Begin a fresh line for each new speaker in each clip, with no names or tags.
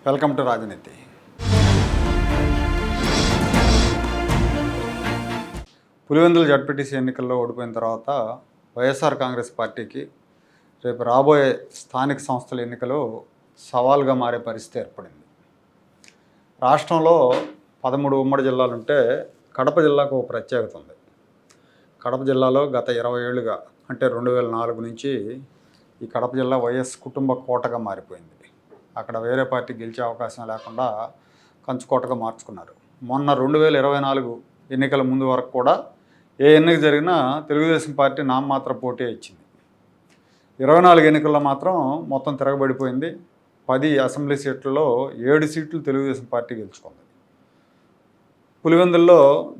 Welcome to రాజనీతి. Pulivendula ZPTC ఎన్నికల్లో ఓడిపోయిన తర్వాత వైఎస్ఆర్ కాంగ్రెస్ పార్టీకి రేపు రాబోయే స్థానిక సంస్థల ఎన్నికలు సవాల్గా మారే పరిస్థితి ఏర్పడింది. రాష్ట్రంలో 13 ఉమ్మడి జిల్లాలుంటే కడప జిల్లాకు ఒక ప్రత్యేకత ఉంది. కడప జిల్లాలో గత 20 ఏళ్ళుగా అంటే 2004 నుంచి ఈ కడప జిల్లా వైఎస్ కుటుంబ కోటగా మారిపోయింది. అక్కడ వేరే పార్టీ గెలిచే అవకాశం లేకుండా కంచుకోటగా మార్చుకున్నారు. మొన్న 2024 ఎన్నికల ముందు వరకు కూడా ఏ ఎన్నిక జరిగినా తెలుగుదేశం పార్టీ నామమాత్ర పోటీ ఇచ్చింది. 24 ఎన్నికల్లో మాత్రం మొత్తం తిరగబడిపోయింది. 10 అసెంబ్లీ సీట్లలో 7 సీట్లు తెలుగుదేశం పార్టీ గెలుచుకుంది. పులివెందుల్లో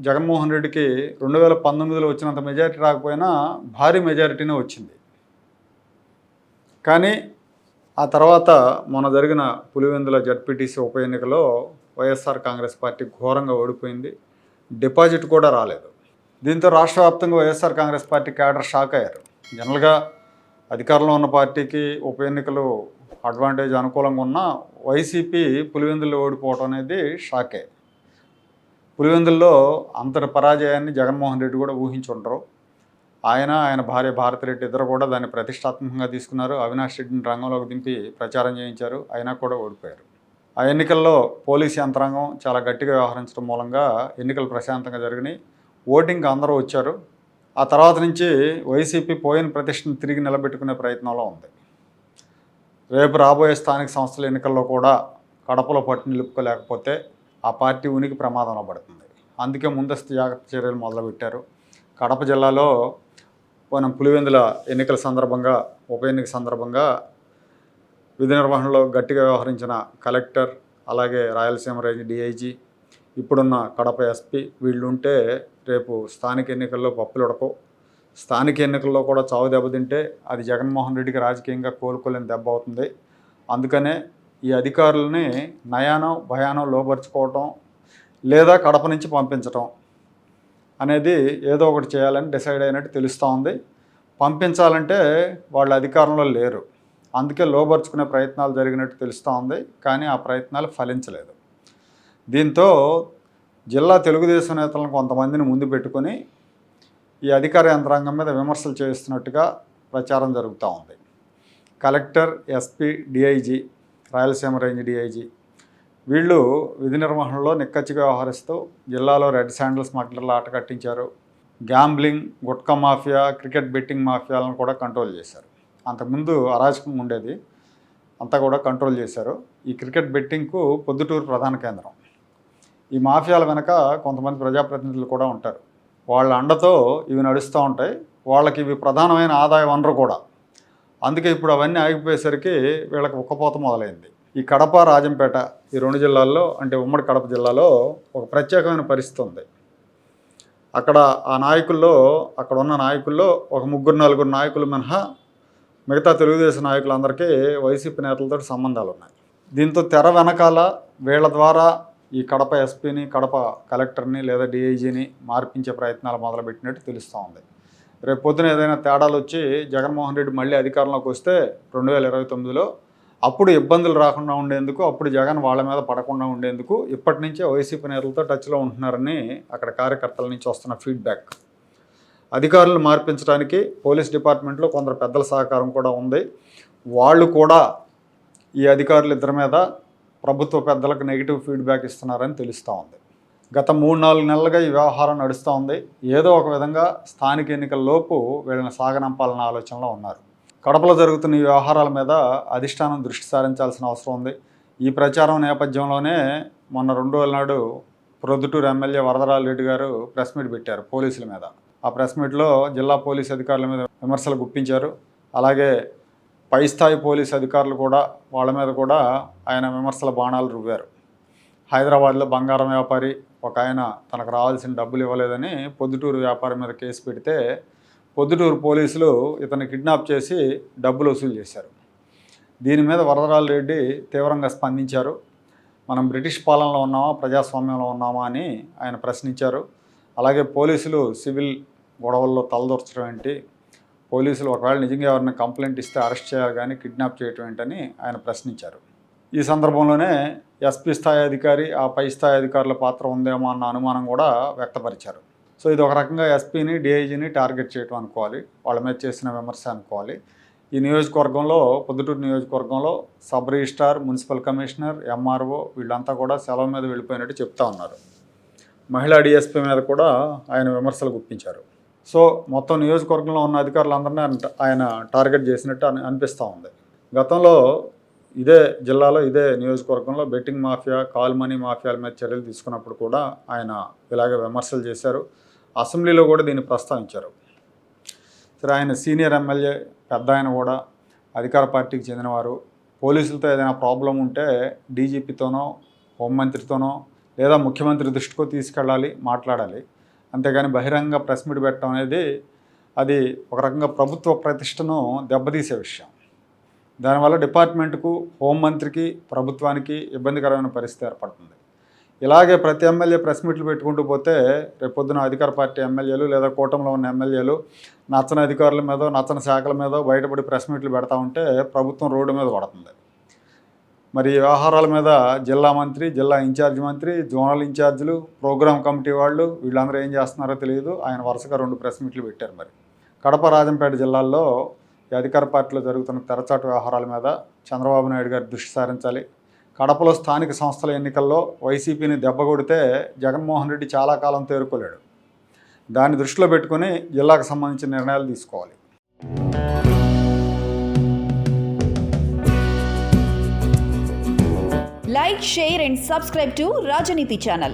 జగన్మోహన్ రెడ్డికి 2019లో వచ్చినంత మెజారిటీ రాకపోయినా భారీ మెజారిటీనే వచ్చింది. కానీ ఆ తర్వాత మొన్న జరిగిన పులివెందుల జడ్పీటీసీ ఉప ఎన్నికలో వైఎస్ఆర్ కాంగ్రెస్ పార్టీ ఘోరంగా ఓడిపోయింది. డిపాజిట్ కూడా రాలేదు. దీంతో రాష్ట్ర వ్యాప్తంగా YSR Congress party cadre shock అయ్యారు. జనరల్గా అధికారంలో ఉన్న పార్టీకి ఉప ఎన్నికలు అడ్వాంటేజ్ అనుకూలంగా ఉన్న వైసీపీ పులివెందుల్లో ఓడిపోవడం అనేది షాకే. పులివెందుల్లో అంతటి పరాజయాన్ని జగన్మోహన్ రెడ్డి కూడా ఊహించుంటారు. ఆయన భార్య భారతిరెడ్డి ఇద్దరు కూడా దాన్ని ప్రతిష్టాత్మకంగా తీసుకున్నారు. అవినాష్ రెడ్డిని రంగంలోకి దింపి ప్రచారం చేయించారు. అయినా కూడా ఓడిపోయారు. ఆ ఎన్నికల్లో పోలీసు యంత్రాంగం చాలా గట్టిగా వ్యవహరించడం మూలంగా ఎన్నికలు ప్రశాంతంగా జరిగినాయి. ఓటింగ్కి అందరూ వచ్చారు. ఆ తర్వాత నుంచి వైసీపీ పోయిన ప్రతిష్టను తిరిగి నిలబెట్టుకునే ప్రయత్నంలో ఉంది. రేపు రాబోయే స్థానిక సంస్థల ఎన్నికల్లో కూడా కడపలో పట్టు నిలుపుకోలేకపోతే ఆ పార్టీ ఉనికి ప్రమాదంలో పడుతుంది. అందుకే ముందస్తు జాగ్రత్త చర్యలు మొదలుపెట్టారు. కడప జిల్లాలో మనం పులివెందుల ఎన్నికల సందర్భంగా ఉప ఎన్నిక సందర్భంగా విధి నిర్వహణలో గట్టిగా వ్యవహరించిన కలెక్టర్, అలాగే రాయలసీమ రేంజ్ డిఐజీ, ఇప్పుడున్న కడప ఎస్పీ వీళ్ళు ఉంటే రేపు స్థానిక ఎన్నికల్లో పప్పులుడకవు. స్థానిక ఎన్నికల్లో కూడా చావు దెబ్బతింటే అది జగన్మోహన్ రెడ్డికి రాజకీయంగా కోలుకోలేని దెబ్బ అవుతుంది. అందుకనే ఈ అధికారులని నయానో భయానో లోపరుచుకోవటం లేదా కడప నుంచి పంపించటం అనేది ఏదో ఒకటి చేయాలని డిసైడ్ అయినట్టు తెలుస్తూ ఉంది. పంపించాలంటే వాళ్ళు అధికారంలో లేరు. అందుకే లోపరుచుకునే ప్రయత్నాలు జరిగినట్టు తెలుస్తూ ఉంది. కానీ ఆ ప్రయత్నాలు ఫలించలేదు. దీంతో జిల్లా తెలుగుదేశం నేతలను కొంతమందిని ముందు పెట్టుకొని ఈ అధికార యంత్రాంగం మీద విమర్శలు చేస్తున్నట్టుగా ప్రచారం జరుగుతూ ఉంది. Collector, SP, DIG, Rayalaseema range DIG వీళ్ళు విధి నిర్వహణలో నిక్కచ్చిగా వ్యవహరిస్తూ జిల్లాలో రెడ్ శాండిల్ స్మగ్లర్ల ఆట కట్టించారు. Gambling, gutka mafia, cricket betting మాఫియాలను కూడా కంట్రోల్ చేశారు. అంతకుముందు అరాచకం ఉండేది, అంతా కూడా కంట్రోల్ చేశారు. ఈ క్రికెట్ బెట్టింగ్కు పొద్దుటూరు ప్రధాన కేంద్రం. ఈ మాఫియాల వెనక కొంతమంది ప్రజాప్రతినిధులు కూడా ఉంటారు. వాళ్ళ అండతో ఇవి నడుస్తూ ఉంటాయి. వాళ్ళకి ఇవి ప్రధానమైన ఆదాయ వనరు కూడా. అందుకే ఇప్పుడు అవన్నీ ఆగిపోయేసరికి వీళ్ళకి ఉక్కపోత మొదలైంది. ఈ కడప, రాజంపేట ఈ 2 జిల్లాల్లో అంటే ఉమ్మడి కడప జిల్లాలో ఒక ప్రత్యేకమైన పరిస్థితి ఉంది. అక్కడ అక్కడ ఉన్న నాయకుల్లో ఒక 3-4 నాయకులు మినహా మిగతా తెలుగుదేశం నాయకులందరికీ వైసీపీ నేతలతో సంబంధాలు ఉన్నాయి. దీంతో తెర వెనకాల వీళ్ళ ద్వారా ఈ కడప ఎస్పీని, కడప కలెక్టర్ని లేదా డిఐజీని మార్పించే ప్రయత్నాలు మొదలుపెట్టినట్టు తెలుస్తూ ఉంది. రేపు పొద్దున ఏదైనా తేడాలు వచ్చి జగన్మోహన్ రెడ్డి మళ్ళీ అధికారంలోకి వస్తే 2029లో అప్పుడు ఇబ్బందులు రాకుండా ఉండేందుకు, అప్పుడు జగన్ వాళ్ళ మీద పడకుండా ఉండేందుకు ఇప్పటి నుంచే వైసీపీ నేతలతో టచ్లో ఉంటున్నారని అక్కడ కార్యకర్తల నుంచి వస్తున్న ఫీడ్బ్యాక్. అధికారులను మార్పించడానికి పోలీస్ డిపార్ట్మెంట్లో కొందరు పెద్దల సహకారం కూడా ఉంది. వాళ్ళు కూడా ఈ అధికారులు ఇద్దరి మీద ప్రభుత్వ పెద్దలకు నెగిటివ్ ఫీడ్బ్యాక్ ఇస్తున్నారని తెలుస్తూ ఉంది. గత 3-4 నెలలుగా ఈ వ్యవహారం నడుస్తూ ఉంది. ఏదో ఒక విధంగా స్థానిక ఎన్నికల్లోపు వీళ్ళని సాగనంపాలన్న ఆలోచనలో ఉన్నారు. కడపలో జరుగుతున్న ఈ వ్యవహారాల మీద అధిష్టానం దృష్టి సారించాల్సిన అవసరం ఉంది. ఈ ప్రచారం నేపథ్యంలోనే మొన్న 2 రోజుల నాడు ప్రొద్దుటూరు ఎమ్మెల్యే వరదరాజిరెడ్డి గారు ప్రెస్ మీట్ పెట్టారు పోలీసుల మీద. ఆ ప్రెస్ మీట్లో జిల్లా పోలీసు అధికారుల మీద విమర్శలు గుప్పించారు. అలాగే పై స్థాయి పోలీసు అధికారులు కూడా వాళ్ళ మీద కూడా ఆయన విమర్శల బాణాలు రువ్వారు. హైదరాబాద్లో బంగారం వ్యాపారి ఒక ఆయన తనకు రావాల్సిన డబ్బులు ఇవ్వలేదని పొద్దుటూరు వ్యాపారి మీద కేసు పెడితే పొద్దుటూరు పోలీసులు ఇతన్ని కిడ్నాప్ చేసి డబ్బులు వసూలు చేశారు. దీని మీద వరదరాజిరెడ్డి తీవ్రంగా స్పందించారు. మనం బ్రిటిష్ పాలనలో ఉన్నామా, ప్రజాస్వామ్యంలో ఉన్నామా అని ఆయన ప్రశ్నించారు. అలాగే పోలీసులు సివిల్ గొడవల్లో తలదూర్చడం ఏంటి, పోలీసులు ఒకవేళ నిజంగా ఎవరిని కంప్లైంట్ ఇస్తే అరెస్ట్ చేయాలి కానీ కిడ్నాప్ చేయటం ఏంటని ఆయన ప్రశ్నించారు. ఈ సందర్భంలోనే ఎస్పీ స్థాయి అధికారి ఆ పై స్థాయి అధికారుల పాత్ర ఉందేమో అన్న అనుమానం కూడా వ్యక్తపరిచారు. సో ఇది ఒక రకంగా ఎస్పీని డిఐజీని టార్గెట్ చేయడం అనుకోవాలి, వాళ్ళ మీద చేసిన విమర్శ అనుకోవాలి. ఈ నియోజకవర్గంలో పొద్దుటూరు నియోజకవర్గంలో sub registrar, municipal commissioner, MRO వీళ్ళంతా కూడా సెలవు మీద వెళ్ళిపోయినట్టు చెప్తా ఉన్నారు. మహిళా డిఎస్పీ మీద కూడా ఆయన విమర్శలు గుప్పించారు. సో మొత్తం నియోజకవర్గంలో ఉన్న అధికారులందరినీ ఆయన టార్గెట్ చేసినట్టు అనిపిస్తూ ఉంది. గతంలో ఇదే జిల్లాలో ఇదే నియోజకవర్గంలో బెట్టింగ్ మాఫియా, కాల్ మనీ మాఫియాల మీద చర్యలు తీసుకున్నప్పుడు కూడా ఆయన ఇలాగే విమర్శలు చేశారు. అసెంబ్లీలో కూడా దీన్ని ప్రస్తావించారు. సరే, ఆయన సీనియర్ ఎమ్మెల్యే, పెద్ద ఆయన కూడా అధికార పార్టీకి చెందినవారు. పోలీసులతో ఏదైనా ప్రాబ్లం ఉంటే డీజీపీతోనో, హోంమంత్రితోనో లేదా ముఖ్యమంత్రి దృష్టికో తీసుకెళ్ళాలి, మాట్లాడాలి. అంతేగాని బహిరంగ ప్రెస్ మీట్ పెట్టడం అనేది అది ఒక రకంగా ప్రభుత్వ ప్రతిష్టను దెబ్బతీసే విషయం. దానివల్ల డిపార్ట్మెంట్కు, హోంమంత్రికి, ప్రభుత్వానికి ఇబ్బందికరమైన పరిస్థితి ఏర్పడుతుంది. ఇలాగే ప్రతి ఎమ్మెల్యే ప్రెస్ మీట్లు పెట్టుకుంటూ పోతే రేపొద్దున అధికార పార్టీ ఎమ్మెల్యేలు లేదా కూటమిలో ఉన్న ఎమ్మెల్యేలు నచ్చని అధికారుల మీదో, నచ్చని శాఖల మీదో బయటపడి ప్రెస్ మీట్లు పెడతా ఉంటే ప్రభుత్వం రోడ్డు మీద పడుతుంది. మరి ఈ వ్యవహారాల మీద జిల్లా మంత్రి, జిల్లా ఇన్ఛార్జ్ మంత్రి, జోనల్ ఇన్ఛార్జీలు, ప్రోగ్రామ్ కమిటీ వాళ్ళు వీళ్ళందరూ ఏం చేస్తున్నారో తెలియదు. ఆయన వరుసగా 2 ప్రెస్ మీట్లు పెట్టారు. మరి కడప, రాజంపేట జిల్లాల్లో ఈ అధికార పార్టీలో జరుగుతున్న తెరచాటు వ్యవహారాల మీద చంద్రబాబు నాయుడు గారు దృష్టి సారించాలి. కడపలో స్థానిక సంస్థల ఎన్నికల్లో వైసీపీని దెబ్బకొడితే జగన్మోహన్ రెడ్డి చాలా కాలం తేరుకోలేడు. దాన్ని దృష్టిలో పెట్టుకుని జిల్లాకు సంబంధించిన నిర్ణయాలు తీసుకోవాలి.
Like, share and subscribe to Rajaniti channel.